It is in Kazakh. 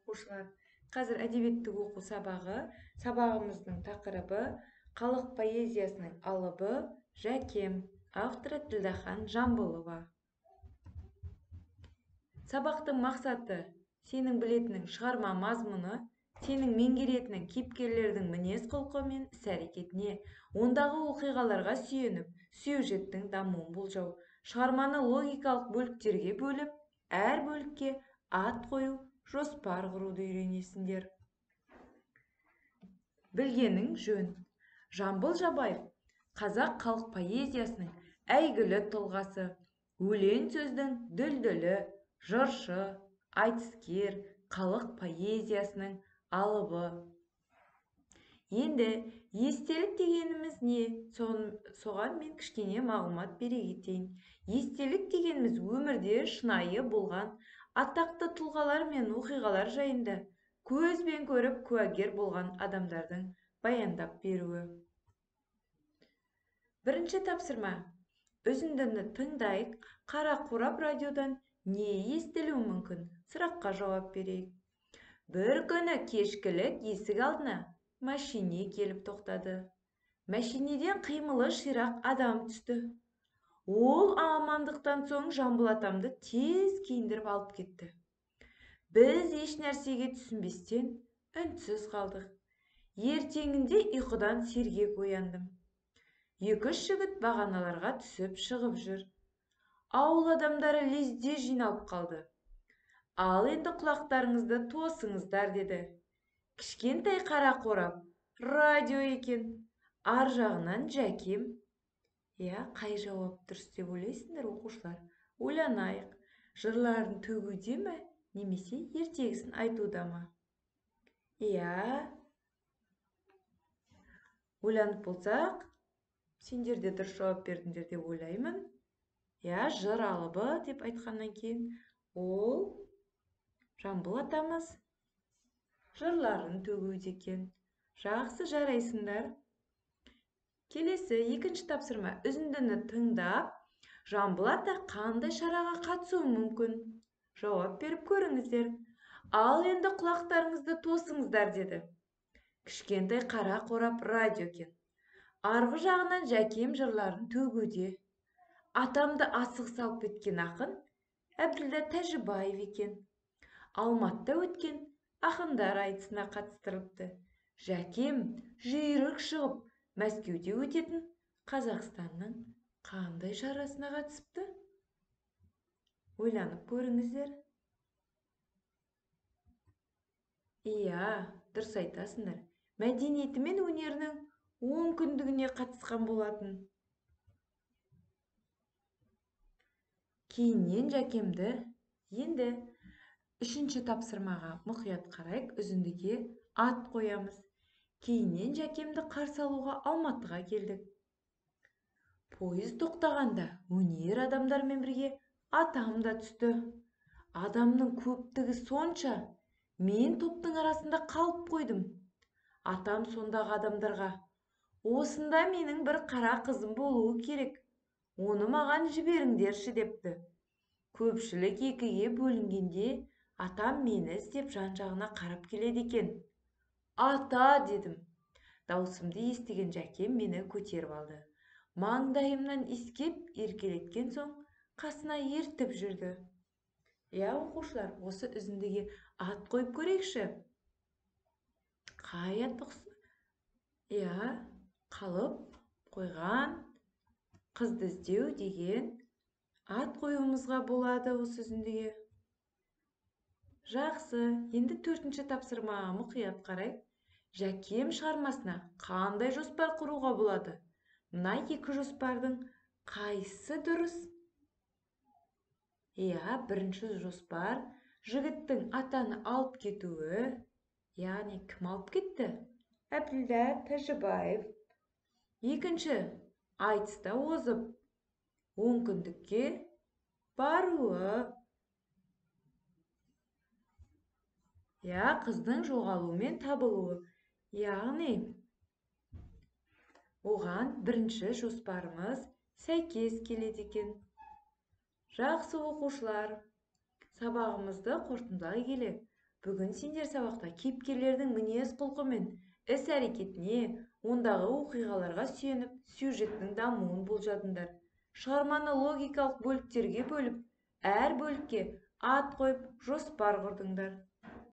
оқушылар. Қазір әдебиеттік оқу сабағы. Сабағымыздың тақырыбы халық поэзиясының алыбы Жәкем. Авторы Ділдахан Жамбылова. Сабақтың мақсаты сенің білетінің шығарма мазмұны, сенің меңгеретінің кейіпкерлердің мінез-құлқы мен іс-әрекетіне, ондағы оқиғаларға сүйеніп, сюжеттің дамуын болжау. Шығарманы логикалық бөліктерге бөліп, әр бөлікке ат қою, жоспар құруды үйренесіңдер. Білгенің жөн. Жамбыл Жабаев қазақ халық поэзиясының әйгілі тұлғасы. Өлең сөздің дүлдүлі, жыршы, айтыскер, халық поэзиясының алыбы. Енді естелік дегеніміз не? Соған мен кішкене мағлұмат бере кетейін. Естелік дегеніміз өмірде шынайы болған атақты тұлғалар мен оқиғалар жайында көзбен көріп куәгер болған адамдардың баяндап беруі. Бірінші тапсырма. Үзіндіні тыңдайық, қара қорап радиодан не естілуі мүмкін? Сұраққа жауап берейік. Бір күні кешкілік есік алдына машине келіп тоқтады. Машинеден қимылы ширақ адам түсті. Ол амандықтан соң Жамбыл атамды тез киіндіріп алып кетті. Біз еш нәрсеге түсінбестен үнсіз қалдық. Ертеңінде ұйқыдан сергек ояндым. Екі-үш жігіт бағаналарға түсіп шығып жүр. Ауыл адамдары лезде жиналып қалды. Ал енді құлақтарыңызды тосыңыздар деді. Кішкентай қара қорап, радио екен, ар жағынан Жәкем. Қай жауап дұрыс деп ойлайсыңдар оқушылар? Ойланайық. Жырларын төгуде ме, немесе ертегісін айтуда ма? Ойланып болсақ, сендер де дұрыс жауап бердіңдер деп ойлаймын. Жыр алыбы деп айтқаннан кейін, ол Жамбыл атамыз жырларын төгуде екен. Жақсы, жарайсыңдар. Келесі, екінші тапсырма. Үзіндіні тыңдап, Жамбыл ата қандай шараға қатысуы мүмкін? Жауап беріп көріңіздер. Ал енді құлақтарыңызды тосыңыздар деді. Кішкентай қара қорап радио екен. Арғы жағынан Жәкем жырларын төгуде. Атамды асық салып кеткен ақын Әбділда Тәжібаев екен. Алматыда өткен ақындар айтысына қатыстырылыпты. Жәкем жүйрік шығып, Мәскеуде өтетін Қазақстанның қандай шарасына қатысыпты? Ойланып көріңіздер. Дұрыс айтасыңдар. Мәдениеті мен өнерінің 10 күндігіне қатысқан болатын. Кейіннен Жәкемді енді үшінші тапсырмаға мұқият қарайық, үзіндіге ат қоямыз. Кейіннен Жәкемді қарсы алуға Алматыға келдік. Пойыз тоқтағанда өнер адамдармен бірге атам да түсті. Адамның көптігі сонша, мен топтың арасында қалып қойдым. Атам сондағы адамдарға, осында менің бір қара қызым болуы керек, оны маған жіберіңдерші депті. Көпшілік екіге бөлінгенде атам мені іздеп жан-жағына қарап келеді екен. Ата дедім. Даусымды естіген Жәкем мені көтеріп алды. Маңдайымнан иіскеп еркелеткен соң қасына ертіп жүрді. Оқушылар, осы үзіндіге ат қойып көрейікші. Қай ат қалып қойған қызды іздеу деген ат қоюымызға болады осы үзіндіге. Жақсы, енді төртінші тапсырмаға мұқият қарайық. Жәкем шығармасына қандай жоспар құруға болады? Мына екі жоспардың қайсысы дұрыс? Бірінші жоспар жігіттің атаны алып кетуі. Кім алып кетті? Әбділда Тәжібаев. Екінші, айтыста озып, онкүндікке баруы. Қыздың жоғалуымен табылуы. Оған бірінші жоспарымыз сәйкес келеді екен. Жақсы оқушылар, сабағымызды қорытындылай келе, Бүгін сендер сабақта кейіпкерлердің мінез-құлқы мен іс-әрекетіне, ондағы оқиғаларға сүйеніп, сюжеттің дамуын болжадыңдар. Шығарманы логикалық бөліктерге бөліп, әр бөлікке ат қойып, жоспар құрдыңдар.